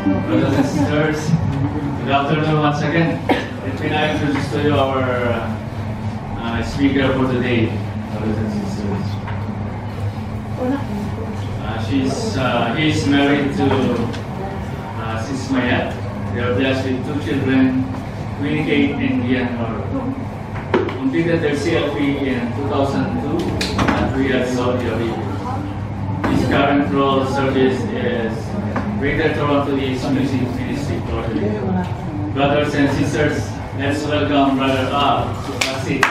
Brothers and sisters, good afternoon once again. Let me now introduce to you our speaker for today, brothers and sisters. He's married to Sis Mayat. They are blessed with 2 children, Winnie Kate and Ian Horo. Completed their CLP in 2002 at Riyadh, Saudi Arabia. His current role service is Greater Toronto East Music Ministry Coordinator. Brothers and sisters, let's welcome Brother Al to our seat.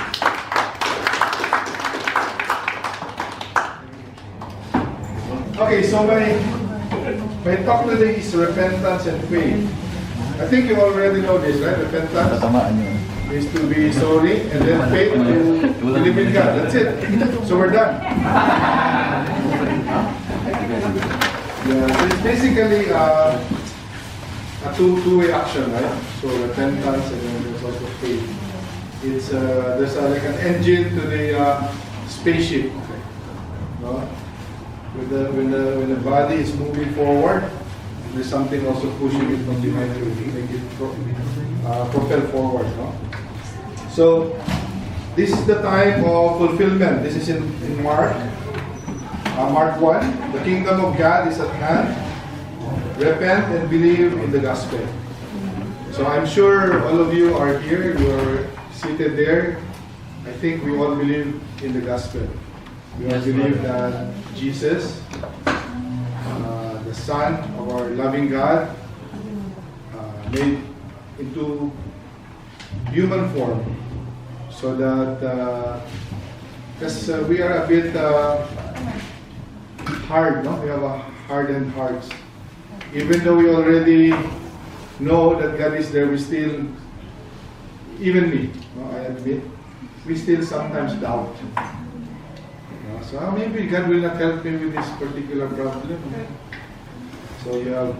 Okay, so my talk today is repentance and faith. I think you already know this, right? Repentance is to be sorry, and then faith to believe in God. That's it. So we're done. Yeah, so it's basically a two-way action, right? So repentance and then there's also faith. It's there's like an engine to the spaceship. No? When the body is moving forward, there's something also pushing it from behind to make it propel forward. No? So this is the time of fulfillment. This is in Mark. Mark 1, the kingdom of God is at hand. Repent and believe in the gospel. So I'm sure all of you are here, you are seated there. I think we all believe in the gospel. We all believe that Jesus, the Son of our loving God, made into human form so that, because we are a bit hard, no? We have a hardened hearts. Even though we already know that God is there, we still, even me, no, I admit, we still sometimes doubt. So maybe God will not help me with this particular problem. So you have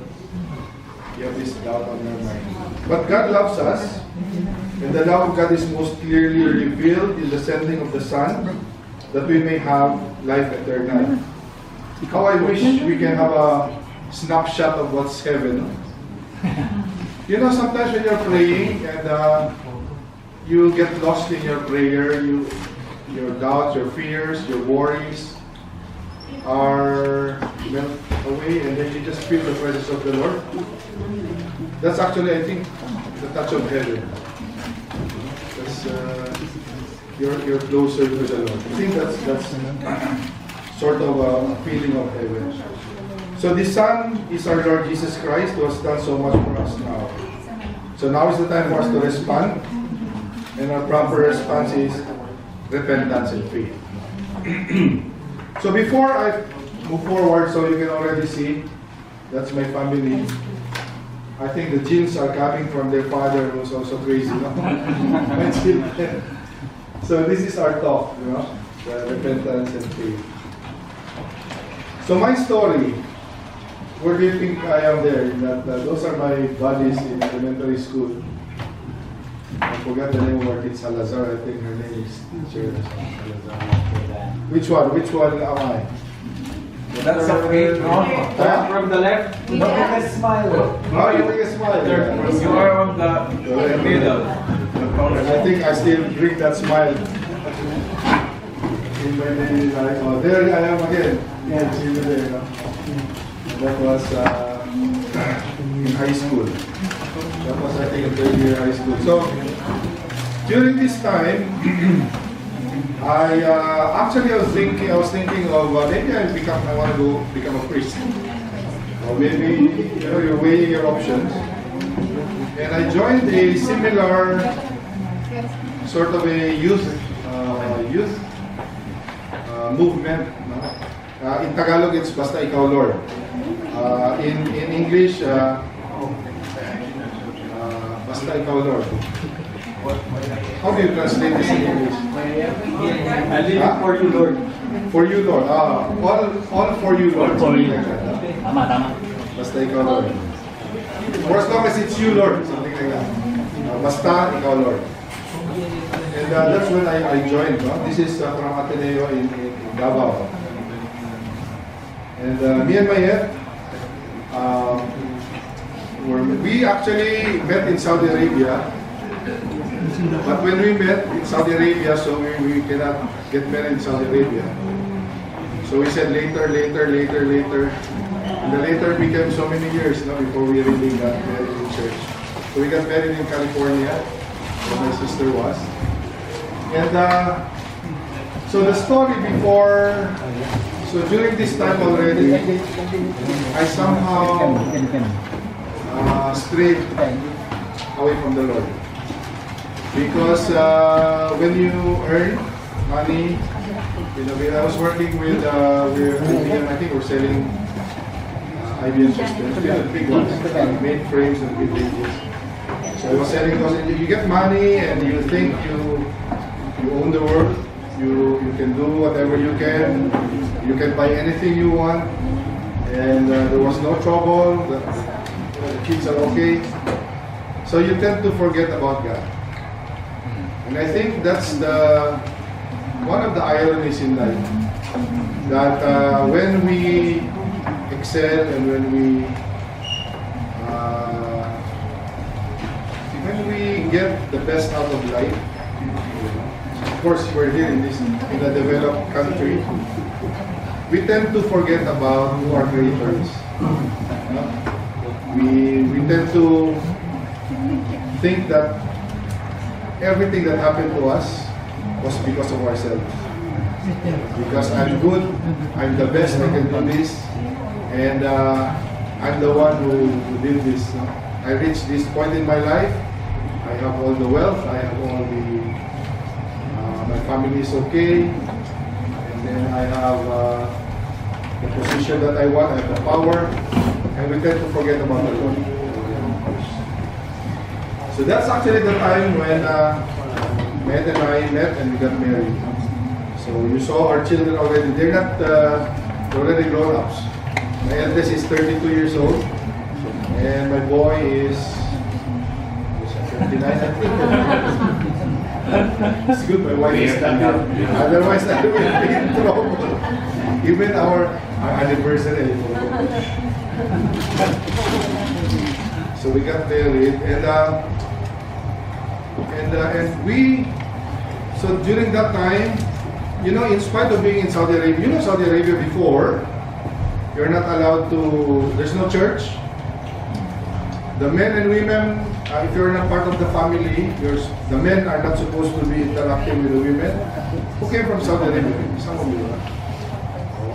this doubt on your mind. But God loves us, and the love of God is most clearly revealed in the sending of the Son, that we may have life eternal. How I wish we can have a snapshot of what's heaven. You know, sometimes when you're praying and you get lost in your prayer, your doubts, your fears, your worries are melt away, and then you just feel the presence of the Lord. That's actually, I think, the touch of heaven. That's you're closer to the Lord. I think that's sort of a feeling of heaven. So the Son is our Lord Jesus Christ, who has done so much for us now. So now is the time for us to respond, and our proper response is repentance and faith. So before I move forward, so you can already see, that's my family. I think the genes are coming from their father, who's also crazy, no? My children. So this is our talk, you know, the repentance and faith. So my story, where do you think I am there? Those are my buddies in elementary school. I forgot the name of our kid, Salazar. I think her name is teacher Salazar. Which one am I? That's a great from the left. Yeah. Look at the smile. No, you make a smile. You are on the middle. And I think I still drink that smile. Oh, there I am again. Yeah, see you there. No? That was in high school. That was, I think, a third year high school. So during this time, I was thinking of maybe I want to go become a priest, or maybe you're weighing your options. And I joined a similar sort of a youth movement. No? In Tagalog, it's Basta Ikaw Lord. In English, Basta Ikaw Lord. How do you translate this in English? I live for you, Lord. For you, Lord. All for you, Lord. For you. Tama. Basta Ikaw Lord. For as long as it's you, Lord. Something like that. Basta Ikaw Lord. And that's when I joined. No? This is from Ateneo in Davao. And me and Mayet, we actually met in Saudi Arabia. But when we met in Saudi Arabia, so we cannot get married in Saudi Arabia. So we said later. And the later became so many years before we really got married in church. So we got married in California, where my sister was. And so the story before, so during this time already, I somehow strayed away from the Lord. Because when you earn money, I was working with IBM, I think we're selling IBM systems, the big ones, mainframes and big ranges. So I was selling those, and you get money and you think you own the world, you can do whatever you can buy anything you want, and there was no trouble, the kids are okay. So you tend to forget about God. And I think that's one of the ironies in life, that when we excel and when we get the best out of life, of course we're here in a developed country, we tend to forget about who our Creator is. We tend to think that everything that happened to us was because of ourselves. Because I'm good, I'm the best, I can do this, and I'm the one who did this. I reached this point in my life, I have all the wealth, I have all my family is okay, and then I have the position that I want, I have the power, and we tend to forget about the Lord. So that's actually the time when Matt and I met and we got married. So you saw our children already. They're not they're already grown-ups. My eldest is 32 years old, and my boy is 29, I think. It's good, my wife is not here. Otherwise, I will be in trouble. Even our anniversary. So we got married, and we, so during that time, in spite of being in Saudi Arabia, Saudi Arabia before, you're not allowed to, there's no church. The men and women, if you're not part of the family, the men are not supposed to be interacting with the women. Who came from Saudi Arabia? Some of you.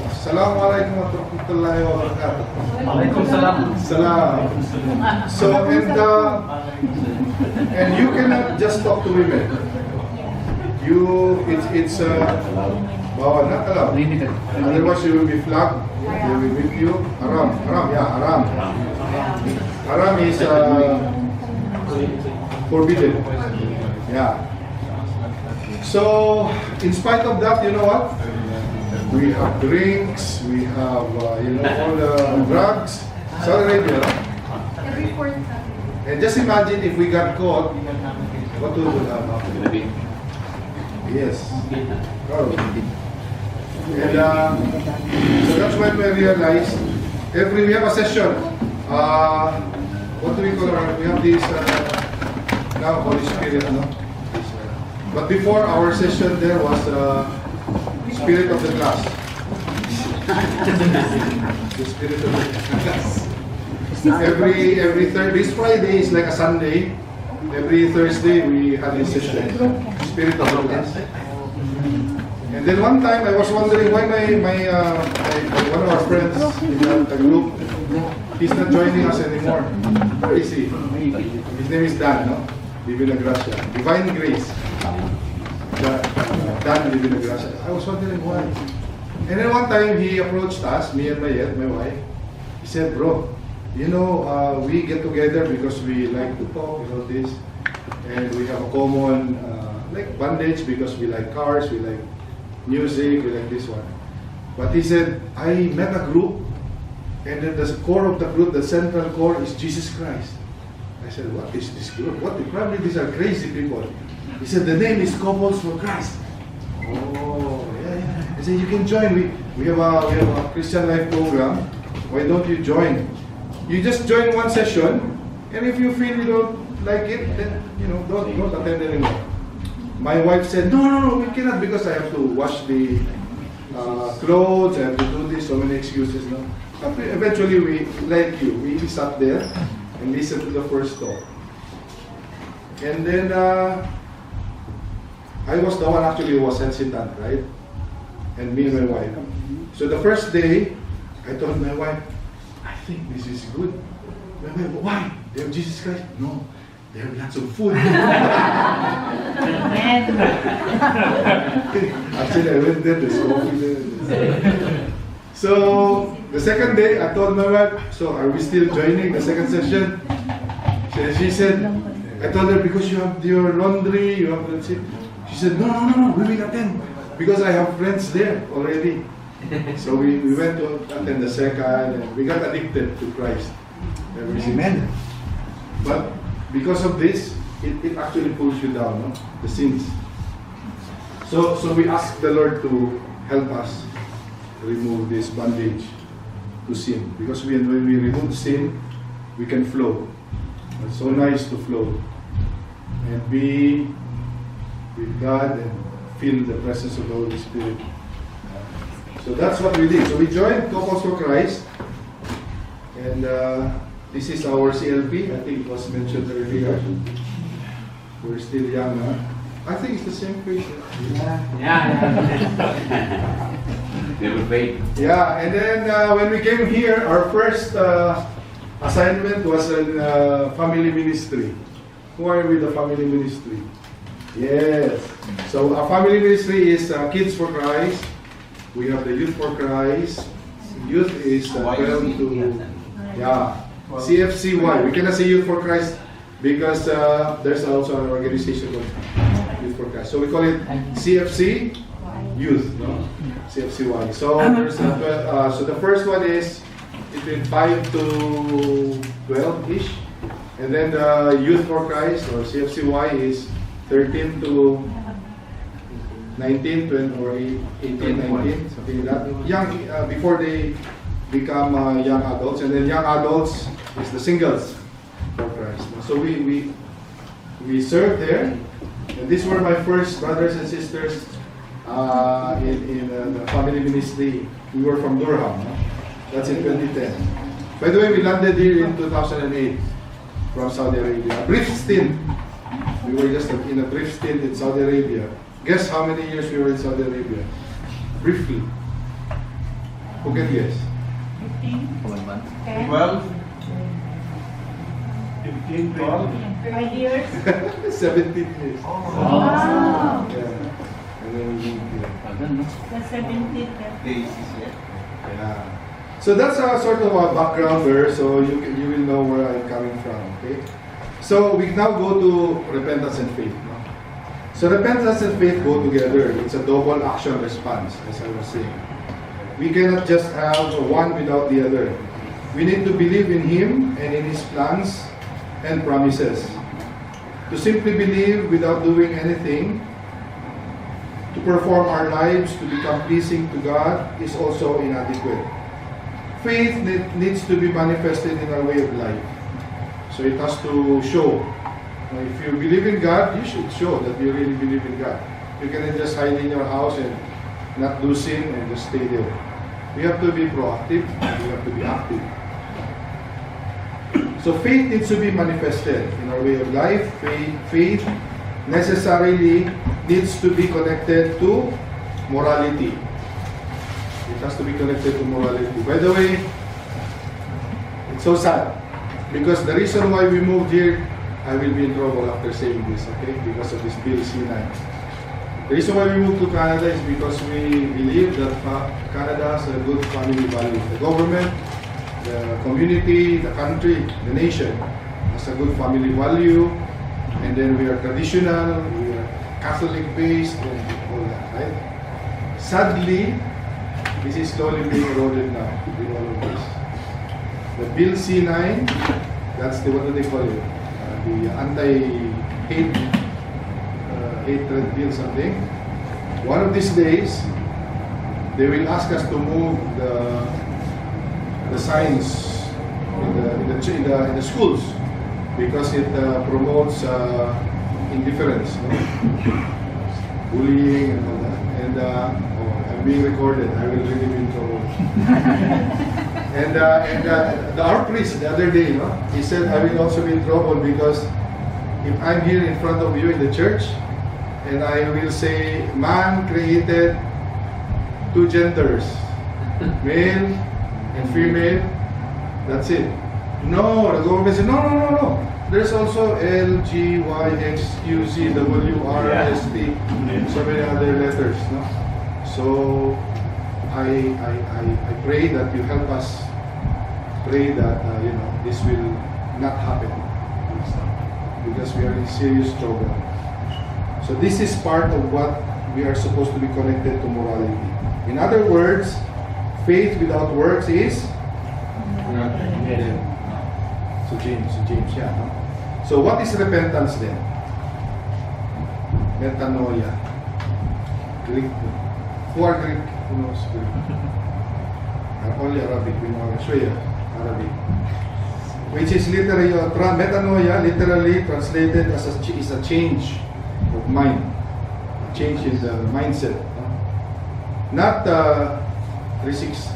Assalamu alaikum wa rahmatullahi wa barakatuh. Alaikum salam. Salam. So, and you cannot just talk to women. It's bawal, not allowed. Otherwise you will be flogged, they will whip you. Haram. Haram is forbidden. Yeah. So, in spite of that, you know what? We have drinks, we have, all the drugs. Saudi Arabia. And just imagine if we got caught, what would happen? Yes. Probably. And so that's when we realized, we have a session. What do we call it? We have this, now Holy Spirit, no? But before our session there was Spirit of the class. The Spirit of the class. Every this Friday is like a Sunday. Every Thursday we had this session. Spirit of the class. And then one time I was wondering why my one of our friends in the group, he's not joining us anymore. Where is he? His name is Dan, no? Divina Gracia. Divine Grace. Dan Divina Gracia. I was wondering why. And then one time he approached us, me and my wife. He said, bro, we get together because we like to talk, this. And we have a common like bondage because we like cars, we like music, we like this one. But he said, I met a group, and then the core of the group, the central core is Jesus Christ. I said, what is this group? Probably these are crazy people. He said, the name is Couples for Christ. Oh, yeah. I said, you can join. We have a Christian Life program. Why don't you join? You just join one session, And if you feel you don't like it, then don't attend anymore. My wife said, no, we cannot because I have to wash the clothes, I have to do this, so many excuses. No? But eventually, we sat there and listened to the first talk. And then I was the one actually who was hesitant, right? And me and my wife. So the first day, I told my wife, I think this is good. My wife, why? They have Jesus Christ? No, they have lots of food. Actually, I went there, there's coffee there. So the second day, I told my wife, so are we still joining the second session? She said, I told her, because you have your laundry, you have the. She said, no, we will attend. Because I have friends there already. So we went to attend the second, and we got addicted to Christ. Amen. But because of this, it actually pulls you down, no? The sins. So we ask the Lord to help us remove this bondage to sin. Because when we remove sin, we can flow. It's so nice to flow and be with God and feel the presence of the Holy Spirit. So that's what we did. So we joined Couples for Christ, and this is our CLP. I think it was mentioned earlier. We're still young, huh? I think it's the same place. Yeah. They will wait. Yeah, and then when we came here, our first assignment was in family ministry. Who are with the family ministry? Yes. So our family ministry is Kids for Christ. We have the Youth for Christ. Youth is 12 to CFCY. We cannot say Youth for Christ because there's also an organization called Youth for Christ. So we call it CFC Youth, no? CFCY. So there's so the first one is between 5 to 12-ish, and then the Youth for Christ or CFCY is 13 to 19, 20, or 18, 19, something like that. Young, before they become young adults, and then young adults is the singles for Christ. So we served there, and these were my first brothers and sisters in the family ministry. We were from Durham. No? That's in 2010. By the way, we landed here in 2008 from Saudi Arabia. A brief stint. We were just in a brief stint in Saudi Arabia. Guess how many years we were in Saudi Arabia? Briefly. Who can guess? 1 month. 12. 15, 12? 5 years. 17 years. Wow. Yeah. And then we moved here. The 17th. Days. Yeah. So that's a sort of a background there, so you will know where I'm coming from. Okay. So we now go to repentance and faith. No? So repentance and faith go together. It's a double action response, as I was saying. We cannot just have one without the other. We need to believe in Him and in His plans and promises. To simply believe without doing anything, to perform our lives to become pleasing to God, is also inadequate. Faith needs to be manifested in our way of life. So it has to show. If you believe in God, you should show that you really believe in God. You cannot just hide in your house and not do sin and just stay there. We have to be proactive and we have to be active. So faith needs to be manifested in our way of life. Faith necessarily needs to be connected to morality. It has to be connected to morality. By the way, it's so sad. Because the reason why we moved here, I will be in trouble after saying this, okay? Because of this Bill C9. The reason why we moved to Canada is because we believe that Canada has a good family value. The government, the community, the country, the nation has a good family value. And then we are traditional, we are Catholic-based, and all that, right? Sadly, this is slowly being eroded now with all of this. The Bill C9, that's what do they call it? The anti-hate hatred bill something. One of these days, they will ask us to move the signs in the schools. because it promotes indifference, no? Bullying and all that. And I'm being recorded. I will really be in trouble. Our priest the other day, no, he said I will also be in trouble because if I'm here in front of you in the church and I will say man created two genders, male and female, that's it. No, the government said no. There's also L, G, Y, X, Q, Z, W, R, S, T, so many other letters, no? So I pray that you help us pray that this will not happen because we are in serious trouble. So this is part of what we are supposed to be connected to morality. In other words, faith without works is dead. So James, yeah. No? So what is repentance then? Metanoia. Greek. Who are Greek? Who knows Greek? Only Arabic. We know Shreya, Arabic. Which is literally, metanoia, literally translated as is a change of mind. A change in the mindset. No? Not 360.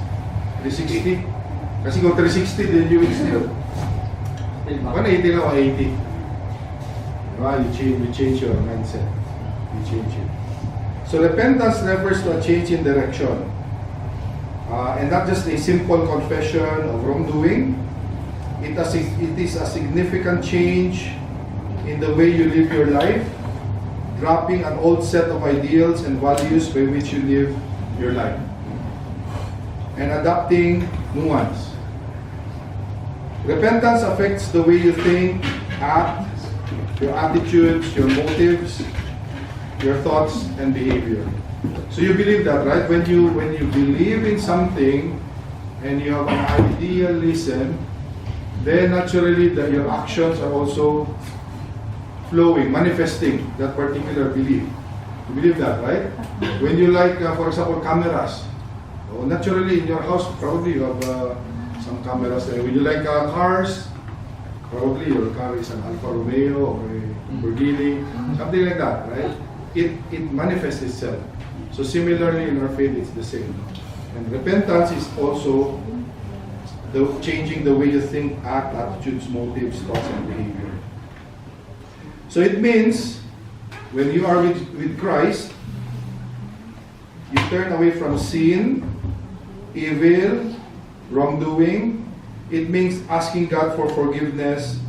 Kasi kung 360, then you will still 180 lang o 80. Diba? You change your mindset. You change it. So repentance refers to a change in direction. And not just a simple confession of wrongdoing. It is a significant change in the way you live your life, dropping an old set of ideals and values by which you live your life, and adopting new ones. Repentance affects the way you think, act, your attitudes, your motives, your thoughts and behavior. So you believe that, right? When you believe in something and you have an idealism, then naturally your actions are also flowing, manifesting that particular belief. You believe that, right? When you like, for example, cameras, naturally in your house probably you have some cameras there. When you like cars, probably your car is an Alfa Romeo or a Lamborghini, something like that, right? It manifests itself. So similarly in our faith, it's the same. And repentance is also changing the way you think, act, attitudes, motives, thoughts, and behavior. So it means when you are with Christ, you turn away from sin, evil, wrongdoing. It means asking God for forgiveness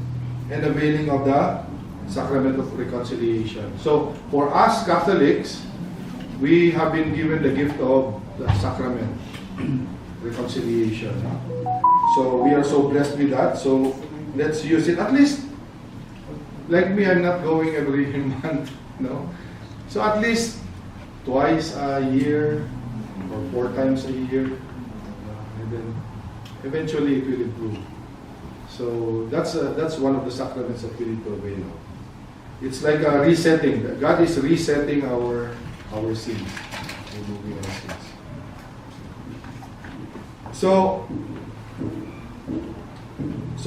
and availing of the sacrament of reconciliation. So for us Catholics, we have been given the gift of the sacrament, reconciliation. So we are so blessed with that. So let's use it. At least, like me, I'm not going every month, no? So at least twice a year or 4 times a year, and then eventually it will improve. So that's one of the sacraments that we need to avail of. It's like a resetting. God is resetting our sins, removing our sins. So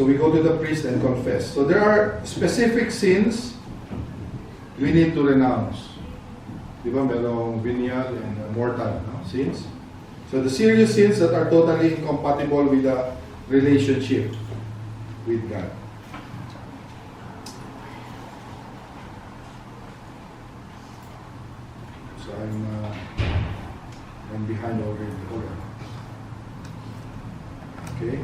we go to the priest and confess. So there are specific sins we need to renounce. Diba, merong venial and mortal sins. So the serious sins that are totally incompatible with the relationship with God. So I'm behind already. Hold on. Okay.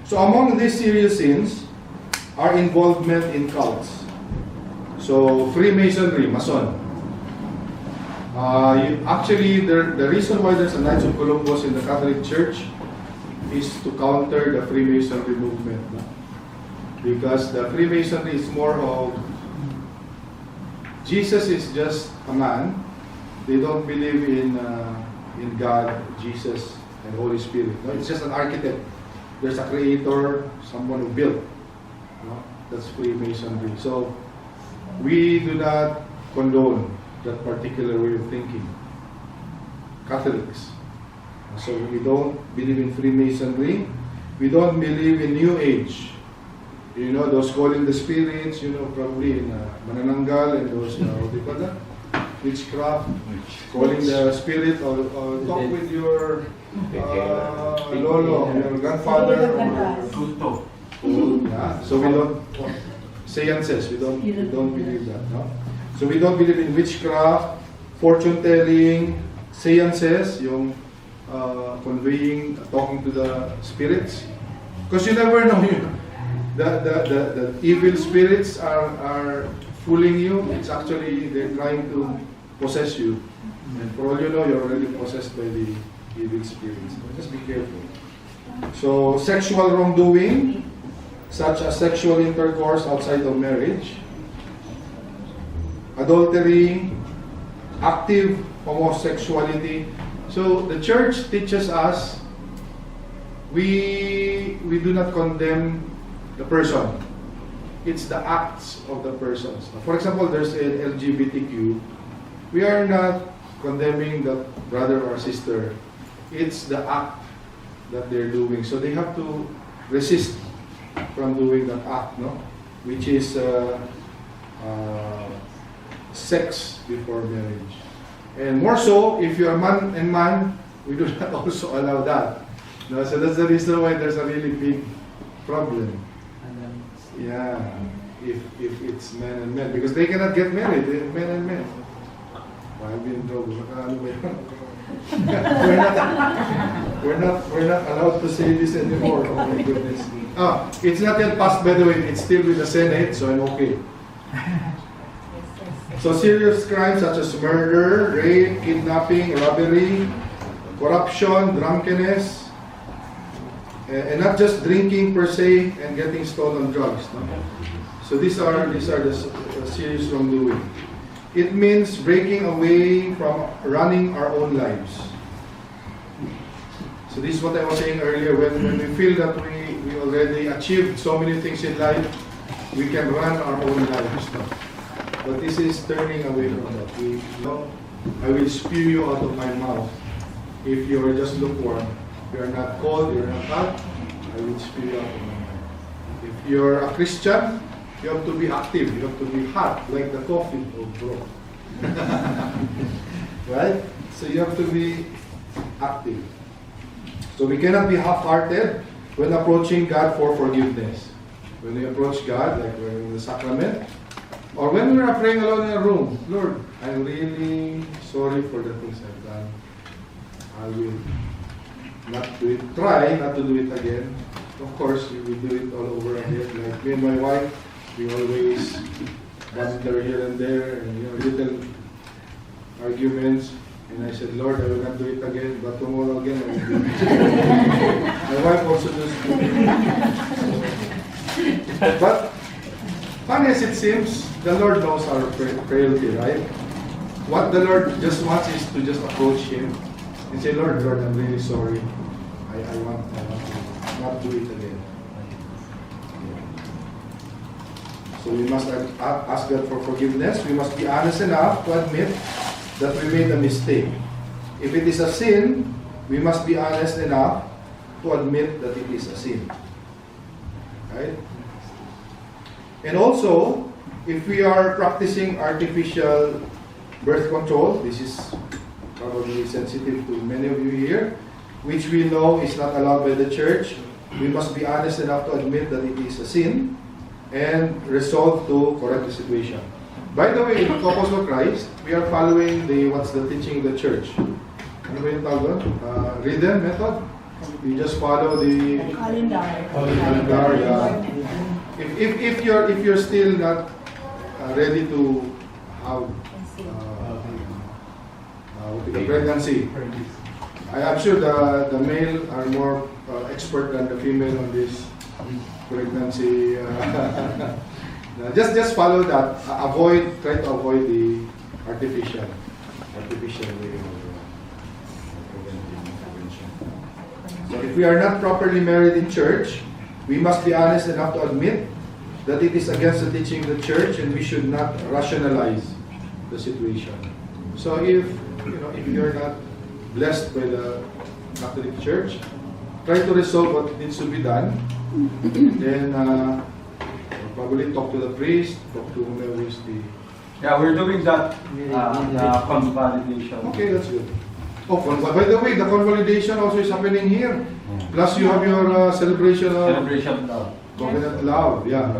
So among these serious sins are involvement in cults. So Freemasonry, Mason. Actually, the reason why there's a Knights of Columbus in the Catholic Church is to counter the Freemasonry movement. No? Because the Freemasonry is more of Jesus is just a man. They don't believe in God, Jesus, and Holy Spirit. No? It's just an architect. There's a creator, someone who built. No? That's Freemasonry. So we do not condone that particular way of thinking. Catholics. So we don't believe in Freemasonry. We don't believe in New Age. You know, those calling the spirits, you know, probably in Manananggal and those, what do you call that? Witchcraft, calling the spirit or talk with your lolo, your grandfather. Tuto. Yeah, so we don't, seances, we don't believe that, no? So we don't believe in witchcraft, fortune telling, seances, yung conveying, talking to the spirits. Because you never know, the evil spirits are fooling you. It's actually, they're trying to possess you. And for all you know, you're already possessed by the evil spirits. So just be careful. So, sexual wrongdoing, such as sexual intercourse outside of marriage, adultery, active homosexuality. So, the church teaches us we do not condemn the person. It's the acts of the persons. For example, there's an LGBTQ. We are not condemning the brother or sister. It's the act that they're doing. So they have to resist from doing that act, no? Which is sex before marriage. And more so, if you're man and man, we do not also allow that. No, so that's the reason why there's a really big problem. Yeah, if it's men and men, because they cannot get married, men and men. I've been in trouble. We're not allowed to say this anymore. Oh my goodness. It's not yet passed, by the way. It's still with the Senate, so I'm okay. So serious crimes such as murder, rape, kidnapping, robbery, corruption, drunkenness, and not just drinking per se and getting stolen drugs. No? So these are the serious wrongdoing. It means breaking away from running our own lives. So this is what I was saying earlier. When we feel that we already achieved so many things in life, we can run our own lives. No? But this is turning away from that. I will spew you out of my mouth if you are just lukewarm. If you are not cold, you are not hot, I will spew you out of my mouth. If you are a Christian, you have to be active. You have to be hot, like the coffee. Oh, bro. Right? So you have to be active. So we cannot be half-hearted when approaching God for forgiveness. When we approach God, like we're in the sacrament, or when we are praying alone in a room, Lord, I'm really sorry for the things I've done. I will not do it. Try not to do it again. Of course, we will do it all over again. Like me and my wife, we always banter here and there, and little arguments. And I said, Lord, I will not do it again, but tomorrow again I will do it. My wife also does it. But funny as it seems, the Lord knows our frailty, right? What the Lord just wants is to just approach Him and say, Lord, I'm really sorry. I want to not do it again. So we must ask God for forgiveness. We must be honest enough to admit that we made a mistake. If it is a sin, we must be honest enough to admit that it is a sin. Right? And also, if we are practicing artificial birth control, this is probably sensitive to many of you here, which we know is not allowed by the church, we must be honest enough to admit that it is a sin and resolve to correct the situation. By the way, in Couples of Christ, we are following what's the teaching of the church. Ano ba yung tawag doon? Rhythm method? You just follow the calendar. Yeah. If you're still not ready to have the pregnancy, I'm sure the male are more expert than the female on this pregnancy. Just follow that. Try to avoid the artificial way of prevention. So if we are not properly married in church, we must be honest enough to admit that it is against the teaching of the church, and we should not rationalize the situation. So if you're not blessed by the Catholic Church, try to resolve what needs to be done. Then probably talk to the priest, talk to whomever is the... Yeah, we're doing that convalidation. Okay, that's good. Oh, by the way, the convalidation also is happening here. Plus you have your celebration of Celebration now. covenant love. Yeah.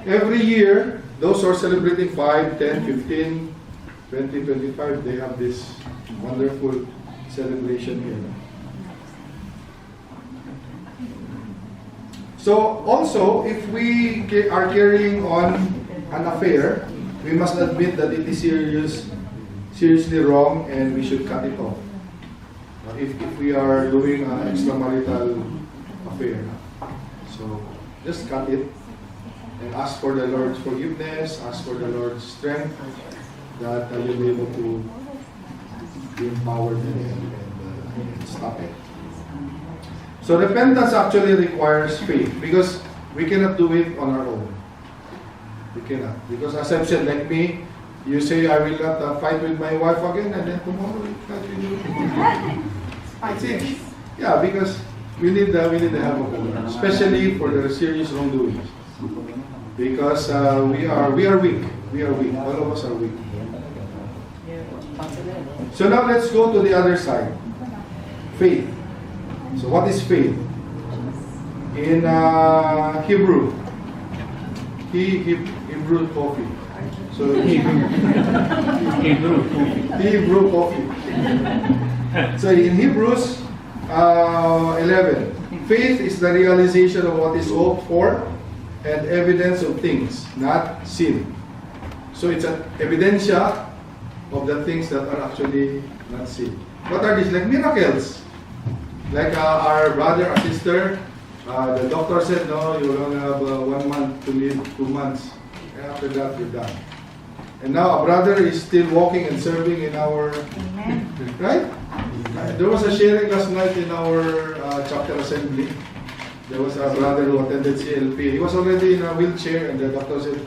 Every year, those who are celebrating 5, 10, 15, 20, 25, they have this wonderful celebration here. So also, if we are carrying on an affair, we must admit that it is seriously wrong, and we should cut it off. If we are doing an extramarital affair, so just cut it and ask for the Lord's forgiveness, ask for the Lord's strength, that you'll be able to be empowered and stop it. So repentance actually requires faith, because we cannot do it on our own. We cannot. Because as I've said, like me, you say, I will not fight with my wife again, and then tomorrow you fight with you. That's it. Yeah, because we need the help of the Lord, especially for the serious wrongdoings. Because we are weak. We are weak. All of us are weak. So now let's go to the other side. Faith. So what is faith? In Hebrew, Hebrew coffee. So Hebrew coffee. So in Hebrews 11, faith is the realization of what is hoped for and evidence of things not seen. So it's an evidencia of the things that are actually not seen. What are these? Like miracles. Like our brother or sister, the doctor said, no, you only have 1 month to live, 2 months. And after that, you're done. And now a brother is still walking and serving in our, right? There was a sharing last night in our chapter assembly. There was a brother who attended CLP. He was already in a wheelchair, and the doctor said,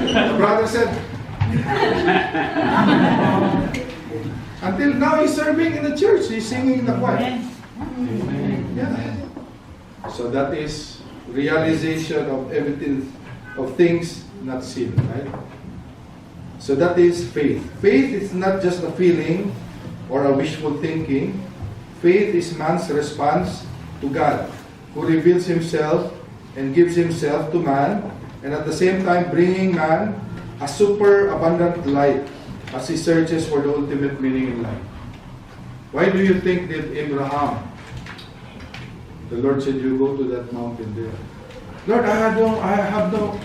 the brother said, until now he's serving in the church, he's singing in the choir. Yeah. So that is realization of evidence of things not seen, right? So that is faith. Faith is not just a feeling or a wishful thinking. Faith is man's response to God, who reveals himself and gives himself to man, and at the same time bringing man a super abundant light as he searches for the ultimate meaning in life. Why do you think that Abraham, the Lord said, you go to that mountain there? Lord, I have no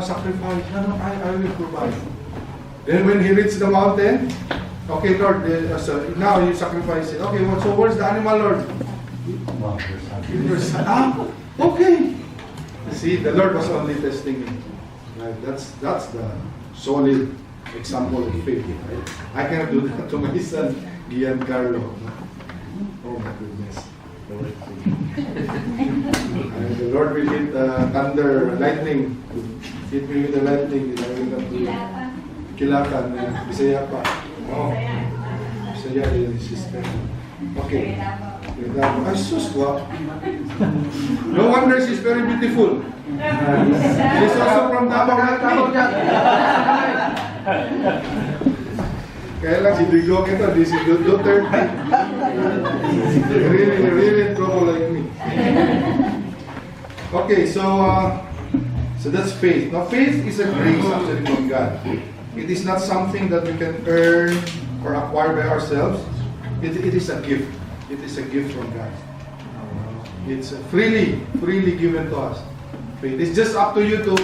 sacrifice. No, I will provide. Then when he reached the mountain, okay, Lord, so now you sacrifice it. Okay, well, so where's the animal, Lord? Okay. See, the Lord was only testing him. Right? That's the solid example of faith. Right? I cannot do that to my son, Giancarlo. Oh my goodness. And the Lord will hit thunder, lightning. Hit me with the lightning. I will not do Kilatan. Bisaya pa. Oh. Bisaya yung sister. Okay. Ay, sus, guwapo. No wonder she's very beautiful. She's also from Davao, like me. Kaya lang si Digo ito, this is daughter. Really in trouble like me. Okay, so that's faith. Now, faith is a grace actually from God. It is not something that we can earn or acquire by ourselves. It is a gift. It is a gift from God. It's freely given to us. Faith. It's just up to you to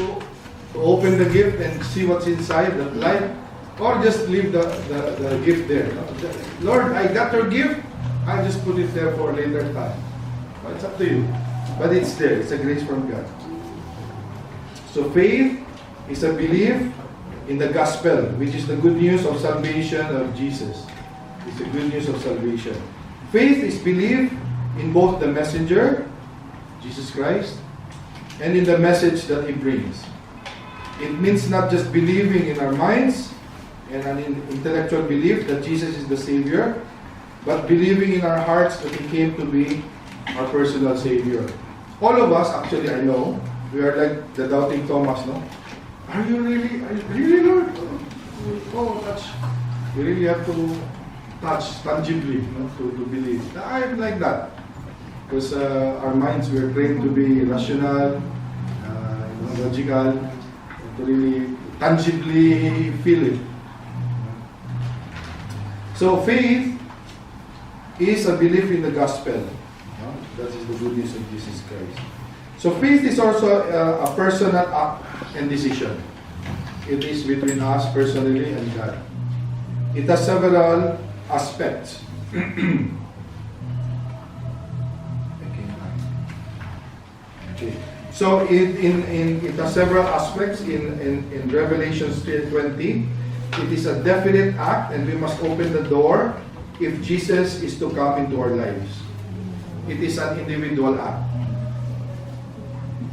open the gift and see what's inside, the light, or just leave the gift there. Lord, I got your gift. I just put it there for a later time. Well, it's up to you. But it's there. It's a grace from God. So faith is a belief in the gospel, which is the good news of salvation of Jesus. It's the good news of salvation. Faith is belief in both the messenger, Jesus Christ, and in the message that He brings. It means not just believing in our minds and an intellectual belief that Jesus is the Savior, but believing in our hearts that He came to be our personal Savior. All of us, actually, I know, we are like the doubting Thomas, no? Are you really, Lord? Oh, touch. You really have to touch tangibly, to believe. I'm like that. Because our minds, we are trained to be rational, logical, to really tangibly feel it. So faith is a belief in the gospel. That is the good news of Jesus Christ. So faith is also a personal act and decision. It is between us personally and God. It has several aspects. Okay. So it has several aspects in Revelation 3:20. It is a definite act, and we must open the door if Jesus is to come into our lives. It is an individual act.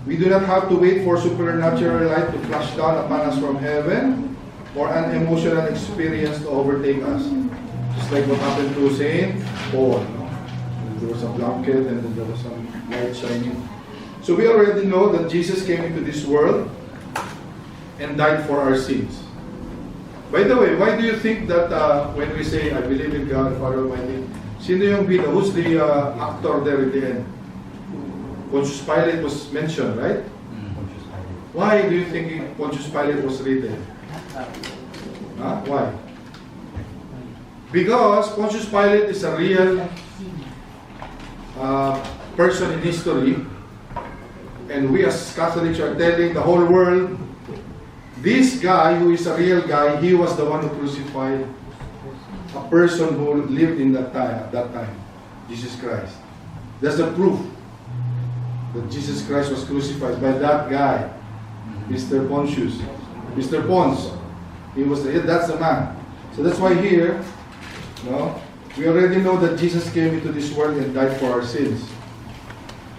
We do not have to wait for supernatural light to flash down upon us from heaven or an emotional experience to overtake us. Just like what happened to Saint Paul. There was a blanket and then there was some light shining. So we already know that Jesus came into this world and died for our sins. By the way, why do you think that when we say, I believe in God, Father Almighty, sino yung bida? Who's the actor there at the end? Pontius Pilate was mentioned, right? Why do you think Pontius Pilate was written? Why? Because Pontius Pilate is a real person in history, and we as Catholics are telling the whole world, this guy who is a real guy, he was the one who crucified a person who lived in that time, Jesus Christ. That's the proof that Jesus Christ was crucified by that guy, Mr. Pontius, Mr. Pons. That's the man. So that's why here, we already know that Jesus came into this world and died for our sins.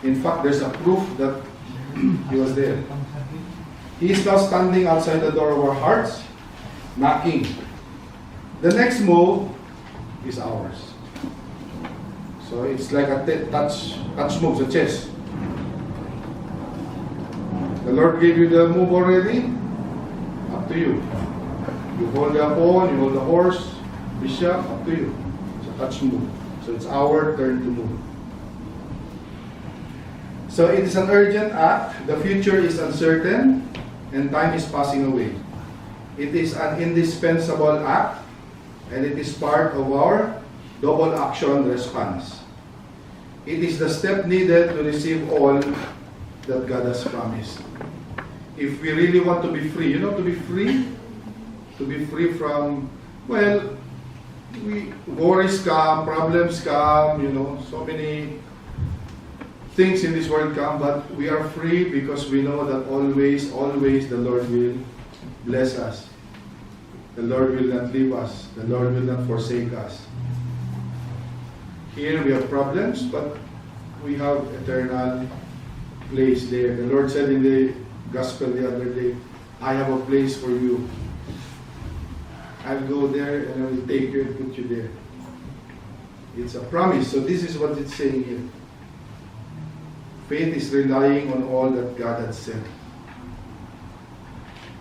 In fact, there's a proof that he was there. He is now standing outside the door of our hearts, knocking. The next move is ours. So it's like a touch move, a chess. The Lord gave you the move already. Up to you. You hold the pawn, you hold the horse, bishop, up to you. It's a touch move. So it's our turn to move. So it is an urgent act. The future is uncertain, and time is passing away. It is an indispensable act, and it is part of our double action response. It is the step needed to receive all that God has promised. If we really want to be free, to be free from, worries come, problems come, so many things in this world come, but we are free because we know that always the Lord will bless us. The Lord will not leave us. The Lord will not forsake us. Here we have problems, but we have eternal place there. The Lord said in the gospel the other day, I have a place for you. I'll go there and I will take you and put you there. It's a promise. So this is what it's saying here. Faith is relying on all that God has said.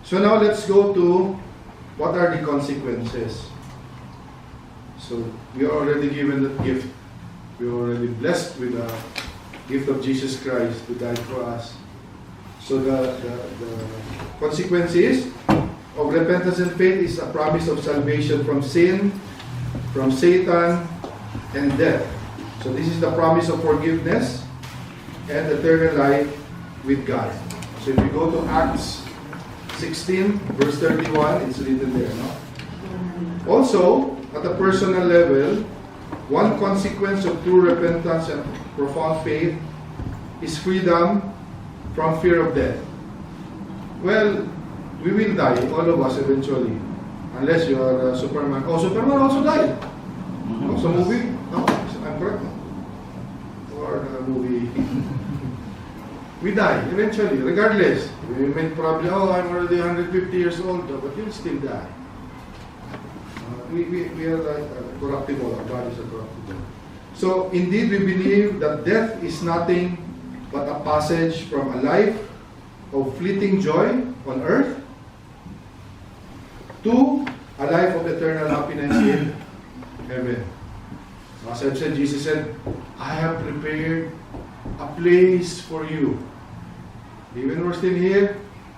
So now let's go to what are the consequences. So we are already given that gift. We are already blessed with the gift of Jesus Christ who died for us. So the consequences of repentance and faith is a promise of salvation from sin, from Satan, and death. So this is the promise of forgiveness and eternal life with God. So if you go to Acts 16, verse 31, it's written there. Also, at a personal level, one consequence of true repentance and profound faith is freedom from fear of death. Well, we will die, all of us eventually. Unless you are Superman. Oh, Superman also died. So movie? No, I'm correct. Or movie. We die eventually, regardless. We may probably, I'm already 150 years old, but you'll still die. We are like corruptible, our bodies are corruptible. So indeed we believe that death is nothing but a passage from a life of fleeting joy on earth to a life of eternal happiness in heaven. As I've said, Jesus said, I have prepared a place for you. Even we're still here,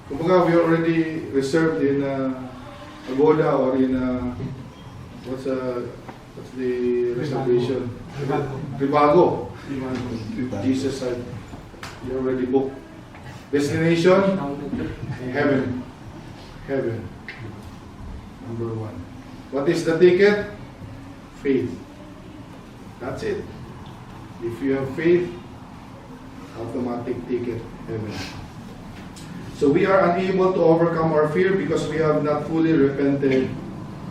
kumbaga we already reserved in Agoda or in what's the reservation? Ribago. Jesus said, you already booked. Destination? Heaven. Heaven. Number one. What is the ticket? Faith. That's it. If you have faith, automatic ticket, heaven. So we are unable to overcome our fear because we have not fully repented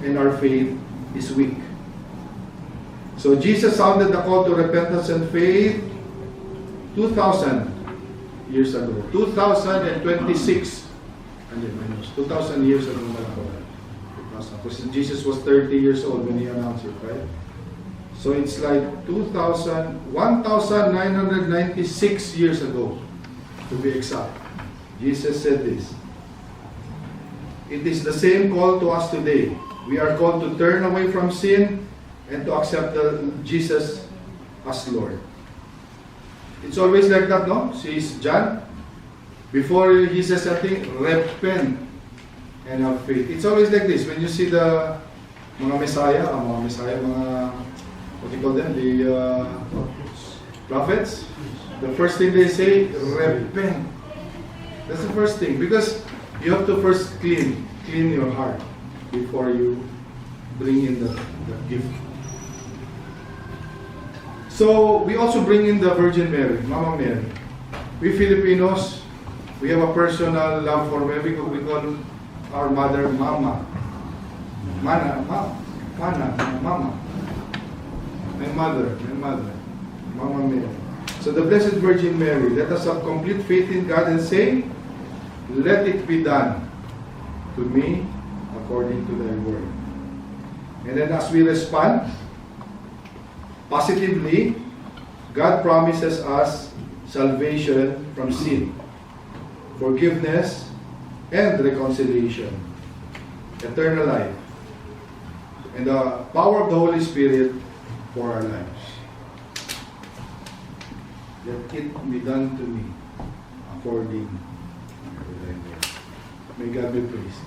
and our faith is weak. So Jesus sounded the call to repentance and faith 2,000 years ago. 2026. 2,000 years ago. Because Jesus was 30 years old when he announced it, right? So it's like 1,996 years ago, to be exact. Jesus said this. It is the same call to us today. We are called to turn away from sin and to accept Jesus as Lord. It's always like that, no? See John, before he says something, repent and have faith. It's always like this. When you see the mga Messiah, what do you call them? The prophets. The first thing they say, repent. That's the first thing. Because you have to first clean your heart before you bring in the gift. So, we also bring in the Virgin Mary, Mama Mary. We Filipinos, we have a personal love for Mary because we call our mother Mama. Mama. My mother, Mama Mary. So the Blessed Virgin Mary, let us have complete faith in God and say, let it be done to me according to thy word. And then as we respond positively, God promises us salvation from sin, forgiveness, and reconciliation, eternal life, and the power of the Holy Spirit for our lives. Let it be done to me according to thy word. May God be praised.